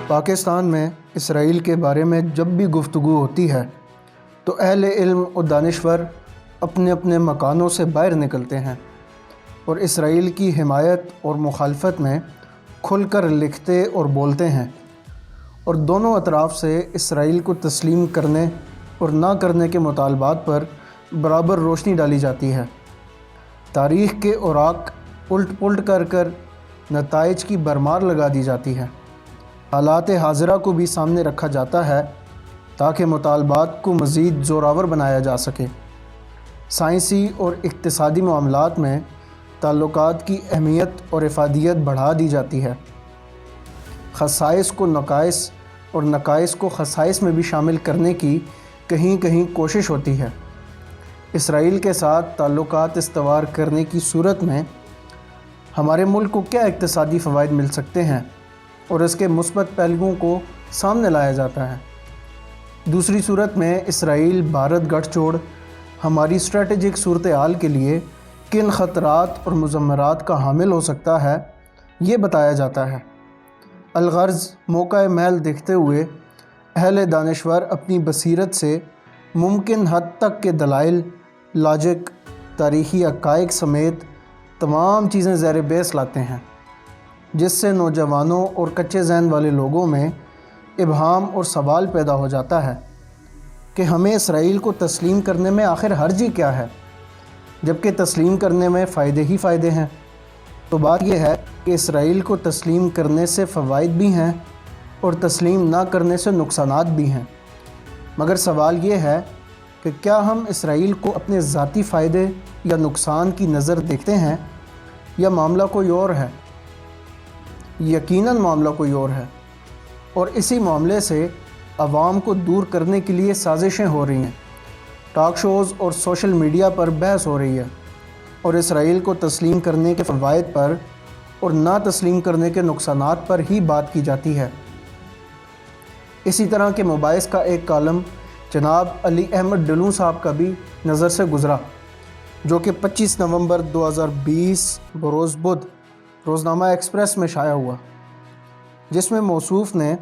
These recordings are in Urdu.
پاکستان میں اسرائیل کے بارے میں جب بھی گفتگو ہوتی ہے تو اہل علم و دانشور اپنے اپنے مکانوں سے باہر نکلتے ہیں اور اسرائیل کی حمایت اور مخالفت میں کھل کر لکھتے اور بولتے ہیں، اور دونوں اطراف سے اسرائیل کو تسلیم کرنے اور نہ کرنے کے مطالبات پر برابر روشنی ڈالی جاتی ہے۔ تاریخ کے اوراق الٹ پلٹ کر نتائج کی بھرمار لگا دی جاتی ہے۔ حالات حاضرہ کو بھی سامنے رکھا جاتا ہے تاکہ مطالبات کو مزید زوراور بنایا جا سکے۔ سائنسی اور اقتصادی معاملات میں تعلقات کی اہمیت اور افادیت بڑھا دی جاتی ہے۔ خصائص کو نقائص اور نقائص کو خصائص میں بھی شامل کرنے کی کہیں کہیں کوشش ہوتی ہے۔ اسرائیل کے ساتھ تعلقات استوار کرنے کی صورت میں ہمارے ملک کو کیا اقتصادی فوائد مل سکتے ہیں اور اس کے مثبت پہلوؤں کو سامنے لایا جاتا ہے۔ دوسری صورت میں اسرائیل بھارت گٹھ جوڑ ہماری اسٹریٹجک صورتحال کے لیے کن خطرات اور مضمرات کا حامل ہو سکتا ہے یہ بتایا جاتا ہے۔ الغرض موقع محل دیکھتے ہوئے اہل دانشور اپنی بصیرت سے ممکن حد تک کے دلائل، لاجک، تاریخی حقائق سمیت تمام چیزیں زیر بحث لاتے ہیں، جس سے نوجوانوں اور کچے ذہن والے لوگوں میں ابہام اور سوال پیدا ہو جاتا ہے کہ ہمیں اسرائیل کو تسلیم کرنے میں آخر حرج ہی کیا ہے، جبکہ تسلیم کرنے میں فائدے ہی فائدے ہیں۔ تو بات یہ ہے کہ اسرائیل کو تسلیم کرنے سے فوائد بھی ہیں اور تسلیم نہ کرنے سے نقصانات بھی ہیں، مگر سوال یہ ہے کہ کیا ہم اسرائیل کو اپنے ذاتی فائدے یا نقصان کی نظر دیکھتے ہیں یا معاملہ کوئی اور ہے؟ یقیناً معاملہ کوئی اور ہے، اور اسی معاملے سے عوام کو دور کرنے کے لیے سازشیں ہو رہی ہیں، ٹاک شوز اور سوشل میڈیا پر بحث ہو رہی ہے، اور اسرائیل کو تسلیم کرنے کے فوائد پر اور نہ تسلیم کرنے کے نقصانات پر ہی بات کی جاتی ہے۔ اسی طرح کے مباحث کا ایک کالم جناب علی احمد ڈھلوں صاحب کا بھی نظر سے گزرا، جو کہ 25 نومبر 2020 بروز بدھ روزنامہ ایکسپریس میں شائع ہوا، جس میں موصوف نے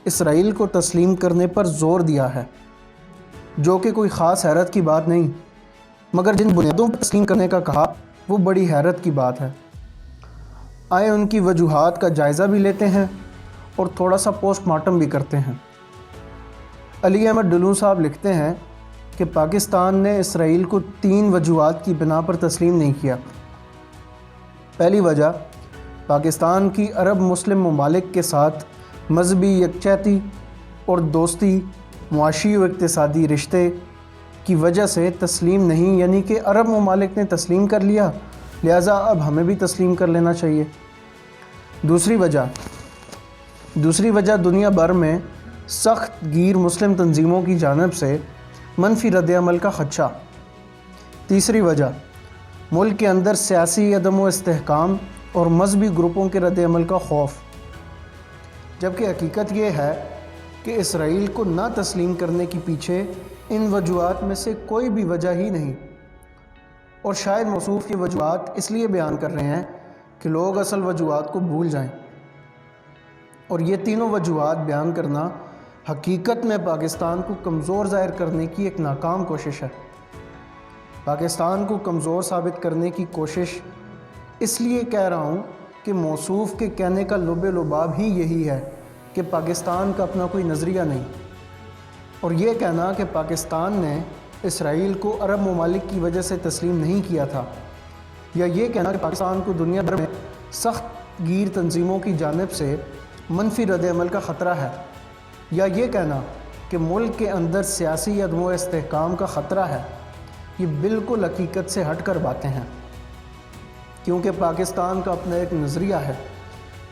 اسرائیل کو تسلیم کرنے پر زور دیا ہے، جو کہ کوئی خاص حیرت کی بات نہیں، مگر جن بنیادوں پر تسلیم کرنے کا کہا وہ بڑی حیرت کی بات ہے۔ آئے ان کی وجوہات کا جائزہ بھی لیتے ہیں اور تھوڑا سا پوسٹ مارٹم بھی کرتے ہیں۔ علی احمد ڈھلوں صاحب لکھتے ہیں کہ پاکستان نے اسرائیل کو 3 وجوہات کی بنا پر تسلیم نہیں کیا۔ پہلی وجہ، پاکستان کی عرب مسلم ممالک کے ساتھ مذہبی یکجہتی اور دوستی، معاشی و اقتصادی رشتے کی وجہ سے تسلیم نہیں، یعنی کہ عرب ممالک نے تسلیم کر لیا، لہٰذا اب ہمیں بھی تسلیم کر لینا چاہیے۔ دوسری وجہ دنیا بھر میں سخت گیر مسلم تنظیموں کی جانب سے منفی رد عمل کا خدشہ۔ تیسری وجہ، ملک کے اندر سیاسی عدم و استحکام اور مذہبی گروپوں کے رد عمل کا خوف۔ جبکہ حقیقت یہ ہے کہ اسرائیل کو نہ تسلیم کرنے کے پیچھے ان وجوہات میں سے کوئی بھی وجہ ہی نہیں، اور شاید موصوف یہ وجوہات اس لیے بیان کر رہے ہیں کہ لوگ اصل وجوہات کو بھول جائیں، اور یہ تینوں وجوہات بیان کرنا حقیقت میں پاکستان کو کمزور ظاہر کرنے کی ایک ناکام کوشش ہے۔ پاکستان کو کمزور ثابت کرنے کی کوشش اس لیے کہہ رہا ہوں کہ موصوف کے کہنے کا لب لباب ہی یہی ہے کہ پاکستان کا اپنا کوئی نظریہ نہیں، اور یہ کہنا کہ پاکستان نے اسرائیل کو عرب ممالک کی وجہ سے تسلیم نہیں کیا تھا، یا یہ کہنا کہ پاکستان کو دنیا بھر میں سخت گیر تنظیموں کی جانب سے منفی رد عمل کا خطرہ ہے، یا یہ کہنا کہ ملک کے اندر سیاسی عدم و استحکام کا خطرہ ہے، یہ بالکل حقیقت سے ہٹ کر باتیں ہیں، کیونکہ پاکستان کا اپنا ایک نظریہ ہے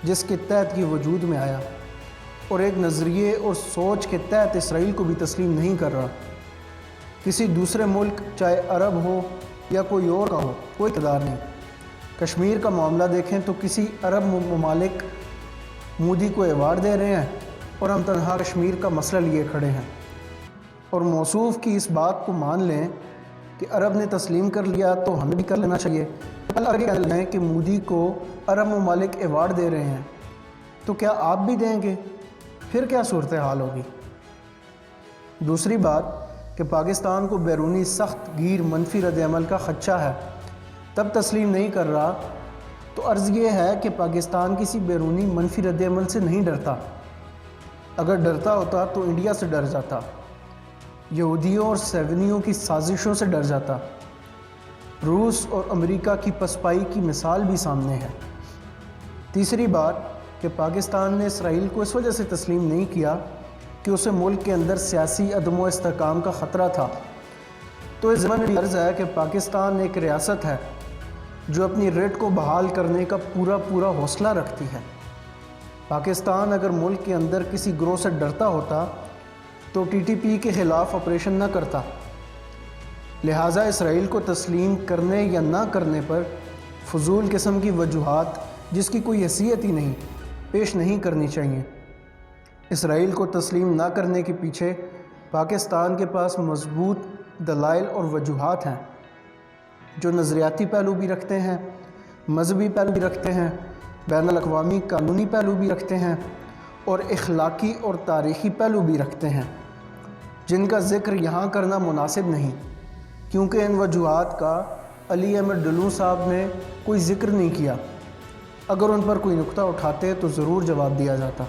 جس کے تحت یہ وجود میں آیا، اور ایک نظریے اور سوچ کے تحت اسرائیل کو بھی تسلیم نہیں کر رہا۔ کسی دوسرے ملک، چاہے عرب ہو یا کوئی اور کا ہو، کوئی اقتدار نہیں۔ کشمیر کا معاملہ دیکھیں تو کسی عرب ممالک مودی کو ایوارڈ دے رہے ہیں اور ہم تنہا کشمیر کا مسئلہ لیے کھڑے ہیں، اور موصوف کی اس بات کو مان لیں کہ عرب نے تسلیم کر لیا تو ہمیں بھی کر لینا چاہیے۔ کل آگے کہہ لیں کہ مودی کو عرب ممالک ایوارڈ دے رہے ہیں، تو کیا آپ بھی دیں گے؟ پھر کیا صورتحال ہوگی؟ دوسری بات کہ پاکستان کو بیرونی سخت گیر منفی رد عمل کا خدشہ ہے، تب تسلیم نہیں کر رہا، تو عرض یہ ہے کہ پاکستان کسی بیرونی منفی رد عمل سے نہیں ڈرتا۔ اگر ڈرتا ہوتا تو انڈیا سے ڈر جاتا، یہودیوں اور صہیونیوں کی سازشوں سے ڈر جاتا۔ روس اور امریکہ کی پسپائی کی مثال بھی سامنے ہے۔ تیسری بات کہ پاکستان نے اسرائیل کو اس وجہ سے تسلیم نہیں کیا کہ اسے ملک کے اندر سیاسی عدم و استحکام کا خطرہ تھا۔ تو اس ضمن میں عرض ہے کہ پاکستان ایک ریاست ہے جو اپنی رٹ کو بحال کرنے کا پورا حوصلہ رکھتی ہے۔ پاکستان اگر ملک کے اندر کسی گروہ سے ڈرتا ہوتا تو ٹی ٹی پی کے خلاف آپریشن نہ کرتا۔ لہٰذا اسرائیل کو تسلیم کرنے یا نہ کرنے پر فضول قسم کی وجوہات جس کی کوئی حیثیت ہی نہیں پیش نہیں کرنی چاہیے۔ اسرائیل کو تسلیم نہ کرنے کے پیچھے پاکستان کے پاس مضبوط دلائل اور وجوہات ہیں جو نظریاتی پہلو بھی رکھتے ہیں، مذہبی پہلو بھی رکھتے ہیں، بین الاقوامی قانونی پہلو بھی رکھتے ہیں اور اخلاقی اور تاریخی پہلو بھی رکھتے ہیں، جن کا ذکر یہاں کرنا مناسب نہیں، کیونکہ ان وجوہات کا علی احمد ڈھلو صاحب نے کوئی ذکر نہیں کیا۔ اگر ان پر کوئی نقطہ اٹھاتے تو ضرور جواب دیا جاتا۔